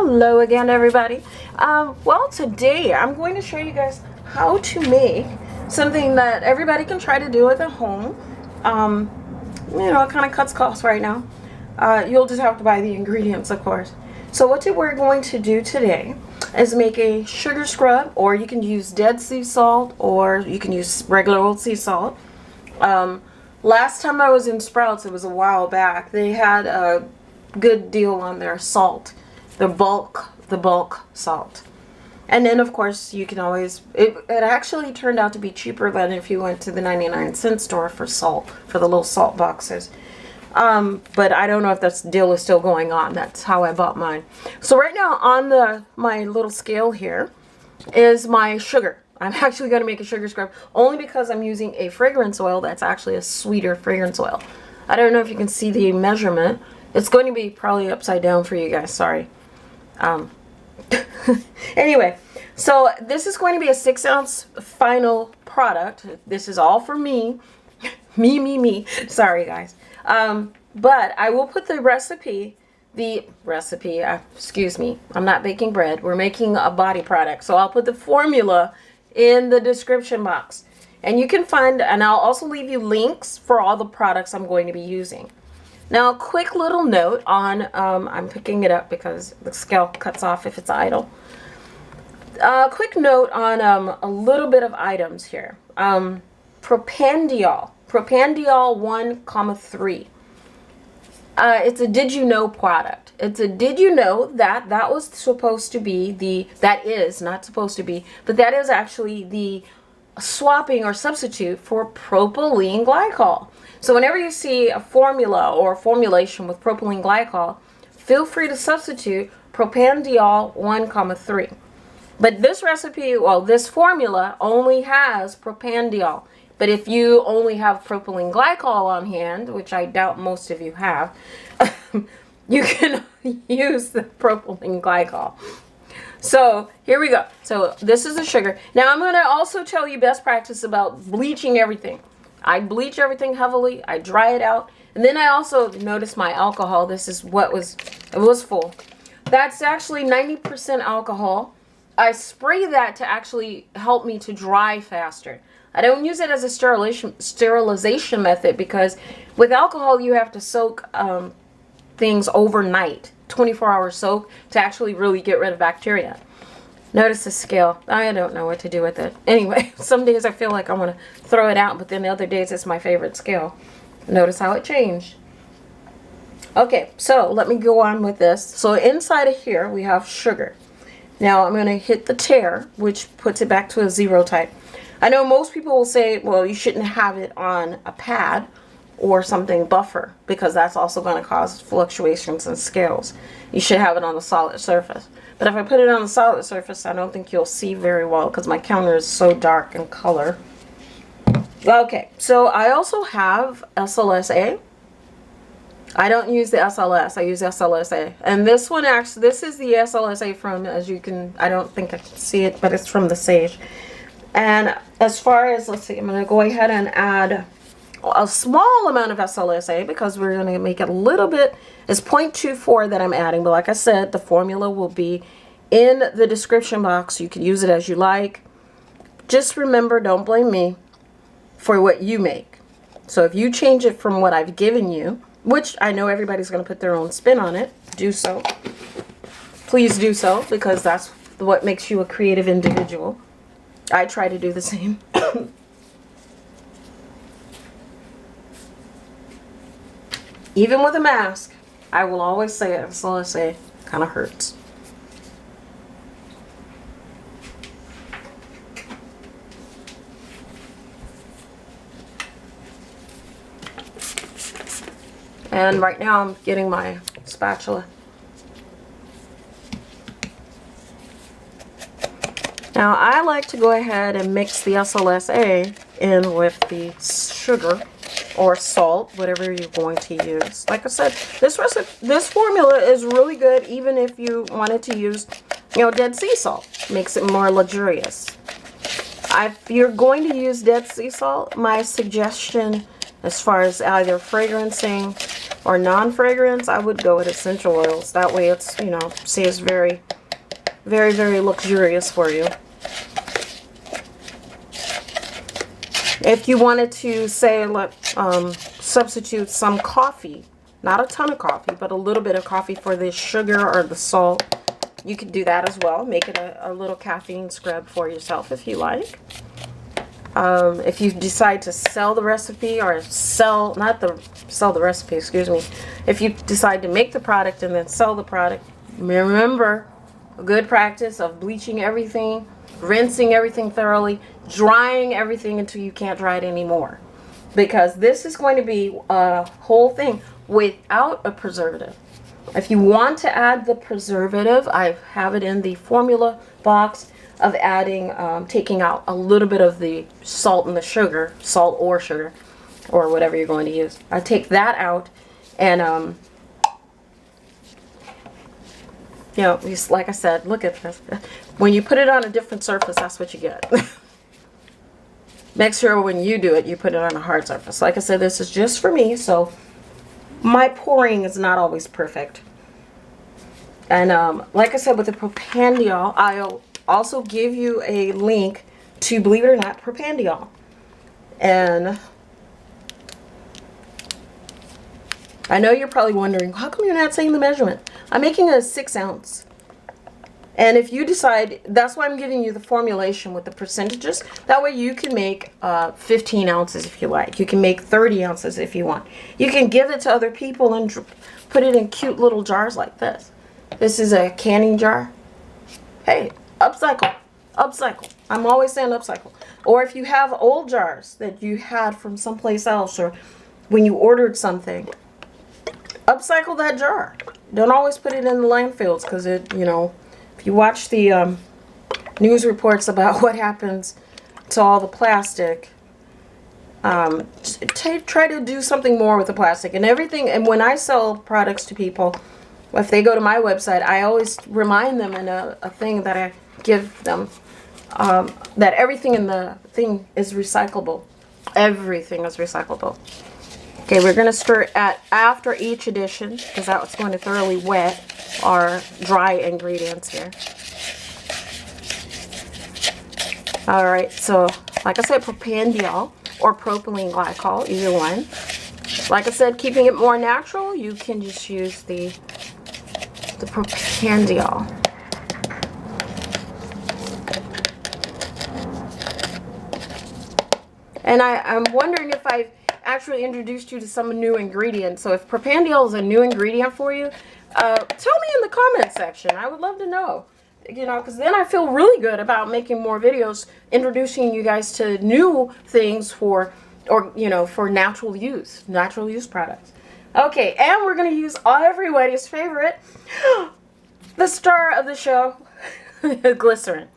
Hello again, everybody. Well, today I'm going to show you guys how to make something that everybody can try to do at home. You know, it kind of cuts costs right now. You'll just have to buy the ingredients, of course. So what we're going to do today is make a sugar scrub, or you can use dead sea salt, or you can use regular old sea salt. Last time I was in Sprouts, it was a while back, they had a good deal on their salt, the bulk salt. And then of course you can always, it actually turned out to be cheaper than if you went to the 99-cent store for salt, for the little salt boxes. But I don't know if that deal is still going on. That's how I bought mine. So right now on my little scale here is my sugar. I'm actually going to make a sugar scrub only because I'm using a fragrance oil that's actually a sweeter fragrance oil. I don't know if you can see the measurement. It's going to be probably upside down for you guys. Sorry. Anyway, so this is going to be a 6-ounce final product. This is all for me. me. Sorry, guys. But I will put the recipe, excuse me, I'm not baking bread. We're making a body product. So I'll put the formula in the description box. And you can find, and I'll also leave you links for all the products I'm going to be using. Now, a quick little note on, I'm picking it up because the scale cuts off if it's idle. Quick note on a little bit of items here. Propanediol 1,3. It's a did you know product. It's a did you know that was supposed to be that is not supposed to be, but that is actually the swapping or substitute for propylene glycol. So whenever you see a formula or a formulation with propylene glycol, feel free to substitute Propanediol 1,3. But this recipe, well, this formula only has Propanediol. But if you only have propylene glycol on hand, which I doubt most of you have, you can use the propylene glycol. So here we go. So this is the sugar. Now I'm going to also tell you best practice about bleaching everything. I bleach everything heavily. I dry it out. And then I also notice my alcohol. This is what it was full. That's actually 90% alcohol. I spray that to actually help me to dry faster. I don't use it as a sterilization method because with alcohol you have to soak things overnight, 24-hour soak, to actually really get rid of bacteria. Notice the scale. I don't know what to do with it. Anyway, some days I feel like I want to throw it out, but then the other days it's my favorite scale. Notice how it changed. Okay, so let me go on with this. So inside of here we have sugar. Now I'm going to hit the tare, which puts it back to a 0 type. I know most people will say, well, you shouldn't have it on a pad or something buffer because that's also going to cause fluctuations in scales. You should have it on a solid surface. But if I put it on a solid surface, I don't think you'll see very well because my counter is so dark in color. Okay, so I also have SLSA. I don't use the SLS, I use SLSA. And this one actually, this is the SLSA from, as you can, I don't think I can see it, but it's from the Sage. And as far as, let's see, I'm going to go ahead and add a small amount of SLSA because we're going to make it a little bit. It's 0.24 that I'm adding, but like I said, the formula will be in the description box. You can use it as you like. Just remember, don't blame me for what you make. So if you change it from what I've given you, which I know everybody's going to put their own spin on it, do so. Please do so because that's what makes you a creative individual. I try to do the same. Even with a mask, I will always say it. So let's say, kind of hurts. And right now I'm getting my spatula. Now I like to go ahead and mix the SLSA in with the sugar or salt, whatever you're going to use. Like I said, this formula is really good even if you wanted to use, you know, dead sea salt. Makes it more luxurious. If you're going to use dead sea salt, my suggestion as far as either fragrancing or non-fragrance, I would go with essential oils. That way it's, you know, stays very, very, very luxurious for you. If you wanted to say, substitute some coffee, not a ton of coffee, but a little bit of coffee for the sugar or the salt, you could do that as well. Make it a little caffeine scrub for yourself if you like. If you decide to sell the recipe, or sell the recipe, excuse me. If you decide to make the product and then sell the product, remember a good practice of bleaching everything, rinsing everything thoroughly, drying everything until you can't dry it anymore. Because this is going to be a whole thing without a preservative. If you want to add the preservative, I have it in the formula box of adding, taking out a little bit of the salt and the sugar, salt or sugar, or whatever you're going to use. I take that out, and you know, just like I said, look at this. When you put it on a different surface, that's what you get. Make sure when you do it, you put it on a hard surface. Like I said, this is just for me, so my pouring is not always perfect. And like I said, with the Propanediol, I'll also give you a link to, believe it or not, Propanediol. And I know you're probably wondering, how come you're not saying the measurement? I'm making a 6 ounce. And if you decide, that's why I'm giving you the formulation with the percentages. That way you can make 15 ounces if you like. You can make 30 ounces if you want. You can give it to other people and put it in cute little jars like this. This is a canning jar. Hey, upcycle. Upcycle. I'm always saying upcycle. Or if you have old jars that you had from someplace else, or when you ordered something, upcycle that jar. Don't always put it in the landfills, because it, you know, if you watch the news reports about what happens to all the plastic, try to do something more with the plastic and everything. And when I sell products to people, if they go to my website, I always remind them in a thing that I give them, that everything in the thing is recyclable. Everything is recyclable. Okay, we're going to stir after each addition, because that's going to thoroughly wet our dry ingredients here. Alright, so like I said, Propanediol or propylene glycol, either one. Like I said, keeping it more natural, you can just use the Propanediol. And I'm wondering if I've actually introduced you to some new ingredients. So if Propanediol is a new ingredient for you, tell me in the comment section. I would love to know. You know, because then I feel really good about making more videos, introducing you guys to new things for, or you know, for natural use products. Okay, and we're going to use everybody's favorite, the star of the show, glycerin.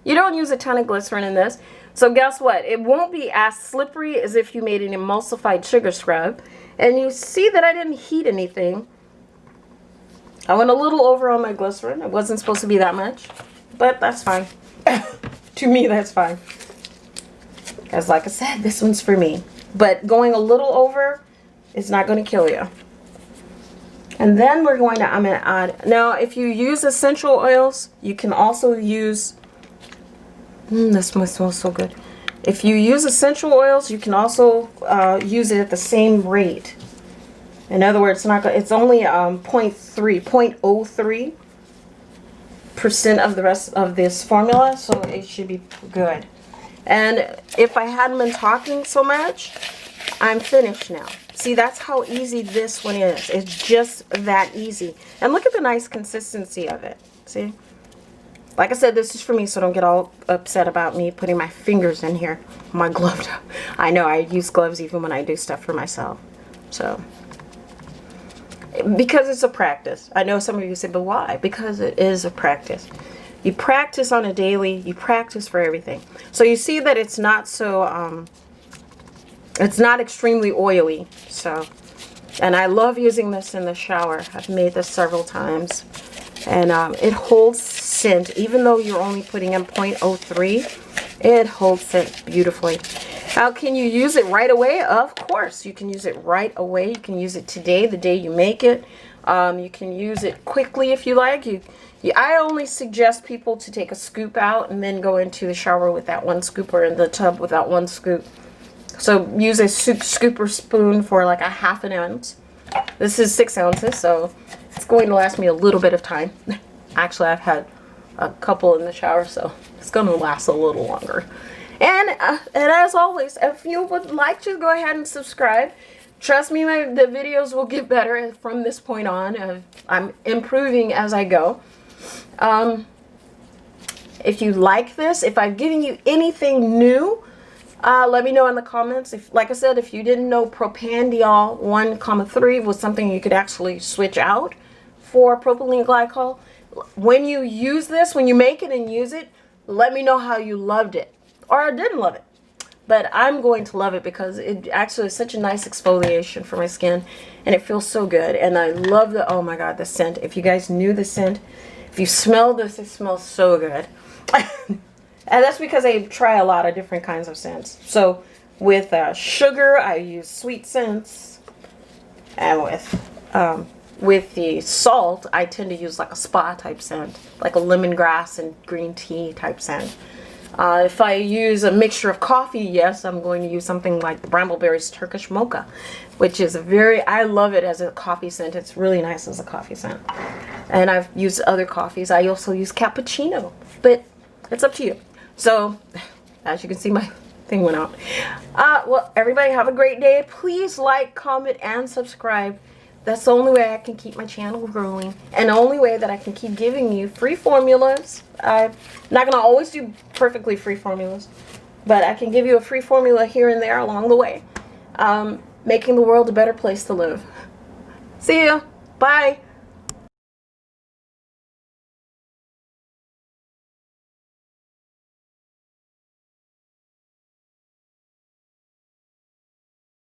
You don't use a ton of glycerin in this. So guess what? It won't be as slippery as if you made an emulsified sugar scrub. And you see that I didn't heat anything. I went a little over on my glycerin. It wasn't supposed to be that much, but that's fine. To me, that's fine. Because like I said, this one's for me. But going a little over is not going to kill you. And then I'm going to add, now if you use essential oils, you can also use, this one smells so good. If you use essential oils, you can also use it at the same rate. In other words, it's only 0.03% of the rest of this formula, so it should be good. And if I hadn't been talking so much, I'm finished now. See, that's how easy this one is. It's just that easy. And look at the nice consistency of it. See? Like I said, this is for me, so don't get all upset about me putting my fingers in here. My glove. I know, I use gloves even when I do stuff for myself. So, because it's a practice. I know some of you say, but why? Because it is a practice. You practice on a daily, you practice for everything. So you see that it's not so, it's not extremely oily. So, and I love using this in the shower. I've made this several times. And it holds scent, even though you're only putting in 0.03, it holds scent beautifully. How can you use it right away? Of course, you can use it right away. You can use it today, the day you make it. You can use it quickly if you like. I only suggest people to take a scoop out and then go into the shower with that one scoop, or in the tub with that one scoop. So use a scooper spoon for like a ½ ounce. This is 6 ounces, so it's going to last me a little bit of time. Actually, I've had a couple in the shower, so it's going to last a little longer. And as always, if you would like to go ahead and subscribe, trust me, the videos will get better from this point on. I'm improving as I go. If you like this, if I've given you anything new, let me know in the comments. Like I said, if you didn't know Propanediol 1,3 was something you could actually switch out for propylene glycol. When you use this, when you make it and use it, let me know how you loved it or didn't love it. But I'm going to love it because it actually is such a nice exfoliation for my skin, and it feels so good. And I love the, oh my God, the scent. If you guys knew the scent, if you smell this, it smells so good. And that's because I try a lot of different kinds of scents. So with sugar, I use sweet scents, and with the salt, I tend to use like a spa type scent, like a lemongrass and green tea type scent. If I use a mixture of coffee, yes, I'm going to use something like Brambleberry's Turkish Mocha, which is I love it as a coffee scent. It's really nice as a coffee scent. And I've used other coffees. I also use cappuccino, but it's up to you. So, as you can see, my thing went out. Well, everybody have a great day. Please like, comment, and subscribe. That's the only way I can keep my channel growing, and the only way that I can keep giving you free formulas. I'm not going to always do perfectly free formulas, but I can give you a free formula here and there along the way, making the world a better place to live. See ya. Bye.